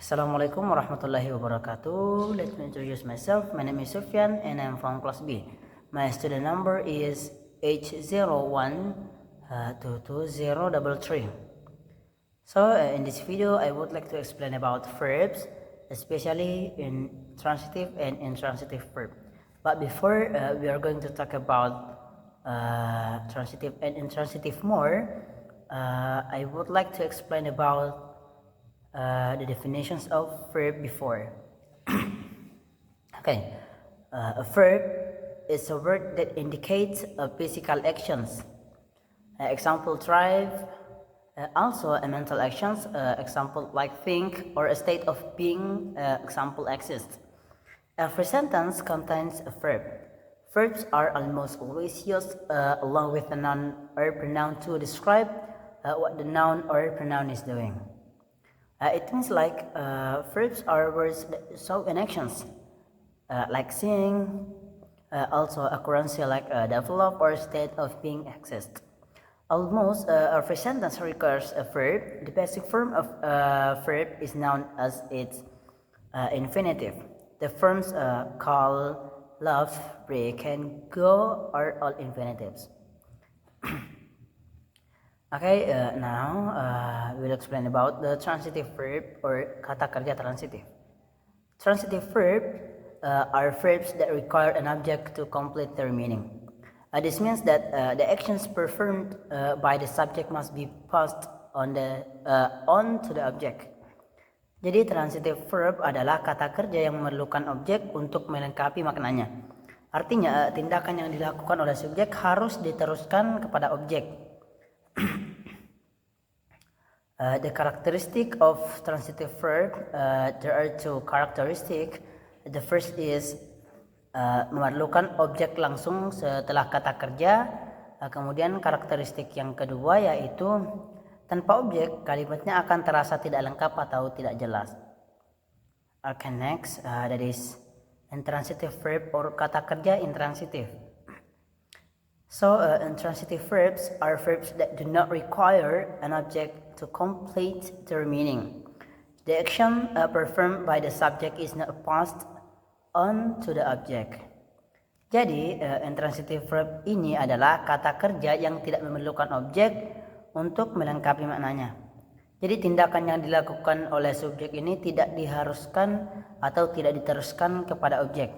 Assalamualaikum warahmatullahi wabarakatuh. Let me introduce myself. My name is Sufyan and I'm from class B. My student number is H01222033. In this video, I would like to explain about verbs, especially in transitive and intransitive verb. But before we are going to talk about transitive and intransitive more, I would like to explain about the definitions of verb before. A verb is a word that indicates physical actions. Example, drive. Also a mental actions. Example like think, or a state of being. Example, exist. Every sentence contains a verb. Verbs are almost always used along with a noun or pronoun to describe what the noun or pronoun is doing. It means like verbs are words that show in actions, like seeing, also occurrence like develop or state of being exist. Almost every sentence requires a verb. The basic form of verb is known as its infinitive. The forms call, love, break, and go are all infinitives. Now we'll explain about the transitive verb or kata kerja transitive. Transitive verb are verbs that require an object to complete their meaning. This means that the actions performed by the subject must be passed on to the object. Jadi transitive verb adalah kata kerja yang memerlukan objek untuk melengkapi maknanya. Artinya tindakan yang dilakukan oleh subjek harus diteruskan kepada objek. The characteristic of transitive verb, there are two characteristics. The first is memerlukan objek langsung setelah kata kerja. Kemudian karakteristik yang kedua yaitu tanpa objek kalimatnya akan terasa tidak lengkap atau tidak jelas. Next, that is intransitive verb or kata kerja intransitive. Intransitive verbs are verbs that do not require an object to complete their meaning. The action performed by the subject is not passed on to the object. Jadi, intransitive verb ini adalah kata kerja yang tidak memerlukan objek untuk melengkapi maknanya. Jadi, tindakan yang dilakukan oleh subjek ini tidak diharuskan atau tidak diteruskan kepada objek.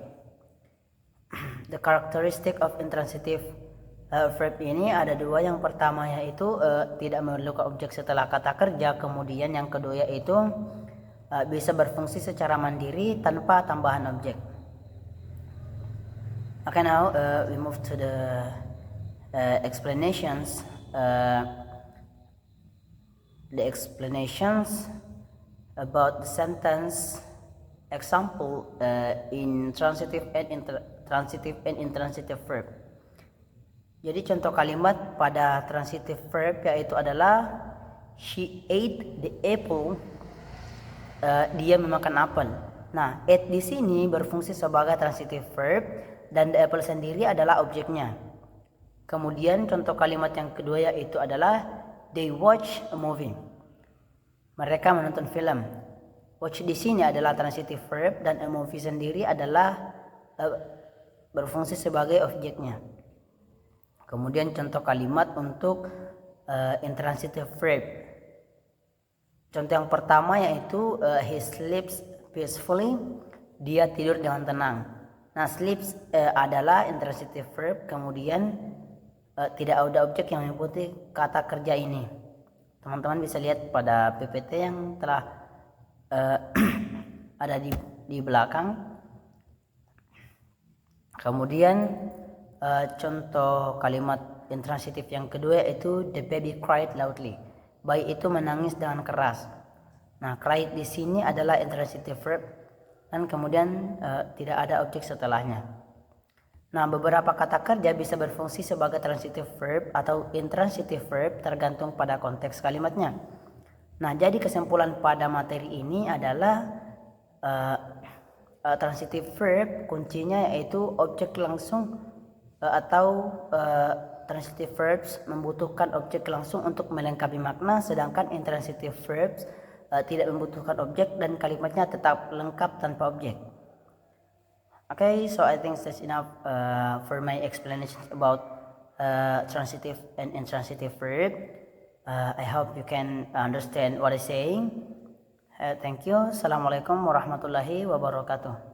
The characteristic of intransitive verb ini ada dua. Yang pertama yaitu tidak memerlukan objek setelah kata kerja. Kemudian yang kedua yaitu bisa berfungsi secara mandiri tanpa tambahan objek. Now we move to the explanations. The explanations about the sentence example in transitive and intransitive verb. Jadi contoh kalimat pada transitive verb yaitu adalah she ate the apple. Dia memakan apel. Nah, ate di sini berfungsi sebagai transitive verb dan the apple sendiri adalah objeknya. Kemudian contoh kalimat yang kedua yaitu adalah they watch a movie. Mereka menonton film. Watch di sini adalah transitive verb dan a movie sendiri adalah berfungsi sebagai objeknya. Kemudian contoh kalimat untuk intransitive verb. Contoh yang pertama yaitu he sleeps peacefully. Dia tidur dengan tenang. Nah, sleeps adalah intransitive verb. Kemudian tidak ada objek yang mengikuti kata kerja ini. Teman-teman bisa lihat pada PPT yang telah ada di belakang. Kemudian contoh kalimat intransitif yang kedua yaitu the baby cried loudly. Bayi itu menangis dengan keras. Nah, cried di sini adalah intransitive verb dan kemudian tidak ada objek setelahnya. Nah, beberapa kata kerja bisa berfungsi sebagai transitive verb atau intransitive verb tergantung pada konteks kalimatnya. Nah, jadi kesimpulan pada materi ini adalah transitive verb kuncinya yaitu objek langsung atau transitive verbs membutuhkan objek langsung untuk melengkapi makna, sedangkan intransitive verbs tidak membutuhkan objek dan kalimatnya tetap lengkap tanpa objek. Okay, so I think that's enough for my explanation about transitive and intransitive verb. I hope you can understand what I'm saying. Thank you. Assalamualaikum warahmatullahi wabarakatuh.